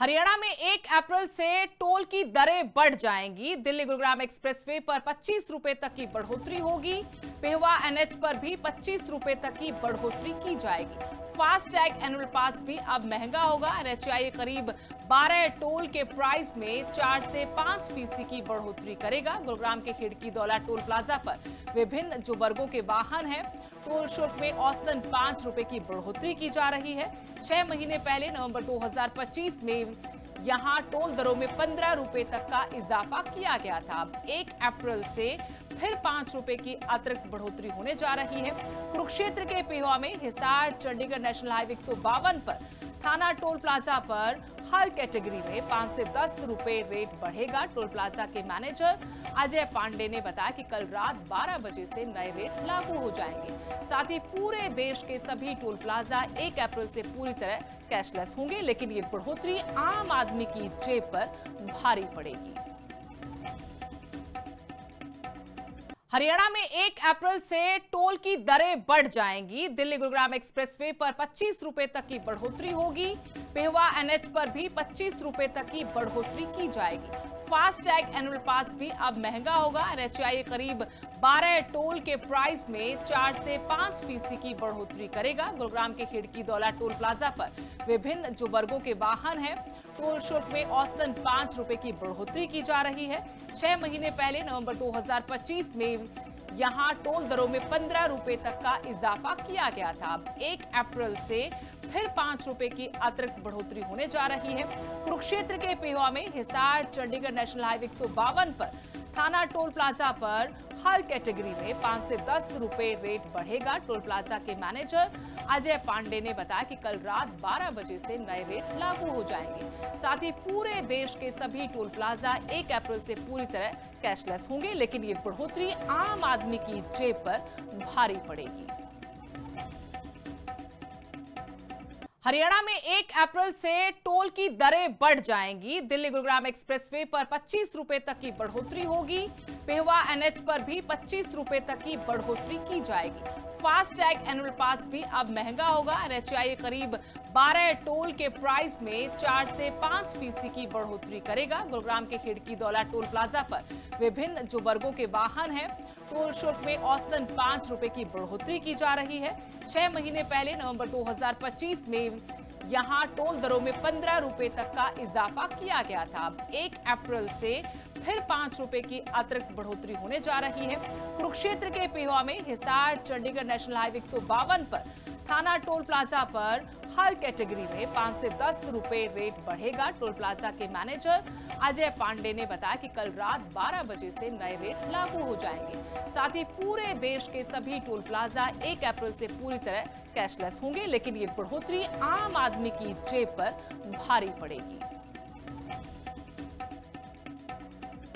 हरियाणा में 1 अप्रैल से टोल की दरें बढ़ जाएंगी। दिल्ली गुरुग्राम एक्सप्रेसवे पर 25 रुपए तक की बढ़ोतरी होगी। पेहवा एनएच पर भी 25 रुपए तक की बढ़ोतरी की जाएगी। फास्टैग एनुअल पास भी अब महंगा होगा। एनएचएआई करीब 12 टोल के प्राइस में 4 से 5% की बढ़ोतरी करेगा। गुरुग्राम के खिड़की दौला टोल प्लाजा पर विभिन्न जो वर्गों के वाहन हैं, टोल शुल्क में औसतन 5 रुपए की बढ़ोतरी की जा रही है। 6 महीने पहले नवंबर 2025 में यहां टोल दरों में 15 रुपए तक का इजाफा किया गया था। अब 1 अप्रैल से फिर 5 रुपए की अतिरिक्त बढ़ोतरी होने जा रही है। कुरुक्षेत्र के पेहवा में हिसार चंडीगढ़ नेशनल हाईवे 152 पर थाना टोल प्लाजा पर हर कैटेगरी में 5 से 10 रुपए रेट बढ़ेगा। टोल प्लाजा के मैनेजर अजय पांडे ने बताया कि कल रात 12 बजे से नए रेट लागू हो जाएंगे। साथ ही पूरे देश के सभी टोल प्लाजा 1 अप्रैल से पूरी तरह कैशलेस होंगे, लेकिन ये बढ़ोतरी आम आदमी की जेब पर भारी पड़ेगी। हरियाणा में 1 अप्रैल से टोल की दरें बढ़ जाएंगी। दिल्ली गुरुग्राम एक्सप्रेसवे पर 25 रुपए तक की बढ़ोतरी होगी। पेहवा एनएच पर भी 25 रुपए तक की बढ़ोतरी की जाएगी। फास्टैग एनुअल पास भी अब महंगा होगा। एनएचएआई करीब 12 टोल के प्राइस में 4 से 5% की बढ़ोतरी करेगा। गुरुग्राम के खिड़की दौला टोल प्लाजा पर विभिन्न जो वर्गों के वाहन हैं, टोल शुल्क में औसतन 5 रुपए की बढ़ोतरी की जा रही है। 6 महीने पहले नवंबर 2025 में यहां टोल दरों में 15 रुपए तक का इजाफा किया गया था। अब 1 अप्रैल से फिर 5 रुपए की अतिरिक्त बढ़ोतरी होने जा रही है। कुरुक्षेत्र के पेहवा में हिसार चंडीगढ़ नेशनल हाईवे 152 पर थाना टोल प्लाजा पर हर कैटेगरी में 5 से 10 रुपए रेट बढ़ेगा। टोल प्लाजा के मैनेजर अजय पांडे ने बताया कि कल रात 12 बजे से नए रेट लागू हो जाएंगे। साथ ही पूरे देश के सभी टोल प्लाजा 1 अप्रैल से पूरी तरह कैशलेस होंगे, लेकिन ये बढ़ोतरी आम आदमी की जेब पर भारी पड़ेगी। हरियाणा में 1 अप्रैल से टोल की दरें बढ़ जाएंगी। दिल्ली गुरुग्राम एक्सप्रेसवे पर 25 रुपए तक की बढ़ोतरी होगी। पेहवा एनएच पर भी 25 रुपए तक की बढ़ोतरी की जाएगी। फास्टैग एनुअल पास भी अब महंगा होगा। एनएचएआई करीब 12 टोल के प्राइस में 4 से 5% की बढ़ोतरी करेगा। गुरुग्राम के खिड़की दौला टोल प्लाजा पर विभिन्न जो वर्गों के वाहन हैं, टोल शुल्क में औसतन 5 रुपए की बढ़ोतरी की जा रही है। 6 महीने पहले नवंबर 2025 में यहां टोल दरों में 15 रुपए तक का इजाफा किया गया था। अब 1 अप्रैल से फिर 5 रुपए की अतिरिक्त बढ़ोतरी होने जा रही है। कुरुक्षेत्र के पेहवा में हिसार चंडीगढ़ नेशनल हाईवे 152 पर थाना टोल प्लाजा पर हर कैटेगरी में 5 से 10 रुपए रेट बढ़ेगा। टोल प्लाजा के मैनेजर अजय पांडे ने बताया कि कल रात 12 बजे से नए रेट लागू हो जाएंगे। साथ ही पूरे देश के सभी टोल प्लाजा 1 अप्रैल से पूरी तरह कैशलेस होंगे, लेकिन ये बढ़ोतरी आम आदमी की जेब पर भारी पड़ेगी।